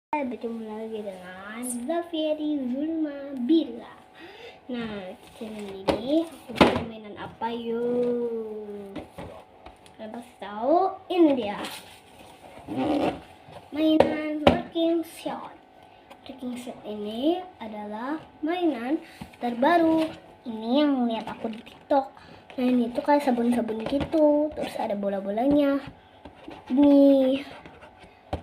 Bertemu lagi dengan Zafiri Zulma Bila. Nah, channel ini aku punya mainan apa yuk? Kalian pasti tahu, ini dia mainan Working Shot. Working Shot ini adalah mainan terbaru. Ini yang lihat aku di TikTok. Nah, ini tuh kayak sabun-sabun gitu, terus ada bola-bolanya. Ini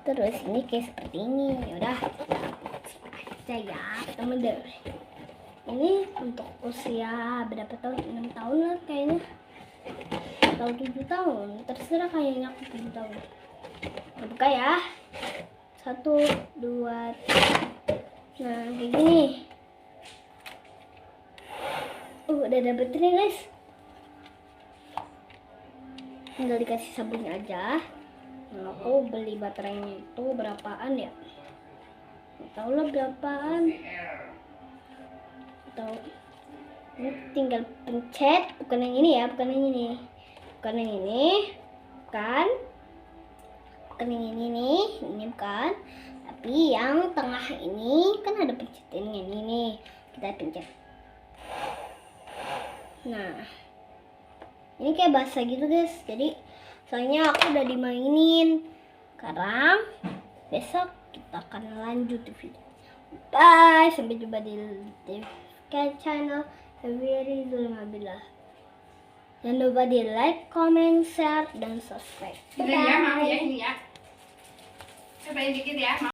terus ini kayak seperti ini. Udah aja ya teman-teman. Ini untuk usia berapa tahun? 6 tahun lah kayaknya, atau 7 tahun, terserah, kayaknya aku 7 tahun. Kita buka ya. 1, 2, 3. Nah, kayak gini. Udah ada baterai guys, tinggal dikasih sabunnya aja. Nah, aku beli baterainya itu berapaan ya? Tahu lah berapaan. Tahu. Ini tinggal pencet, bukan yang ini ya, bukan yang ini. Bukan yang ini. Bukan. Bukan yang ini nih, ini bukan. Tapi yang tengah ini kan ada pencetannya ini nih. Kita pencet. Nah, ini kayak basah gitu guys. Jadi soalnya aku udah dimainin. Sekarang besok kita akan lanjut video. Bye, sampai jumpa di channel Zafiri Zulma Bila. Jangan lupa di like, comment, share, dan subscribe. Ini ya, mau ya, ini ya. Cobain dikit ya.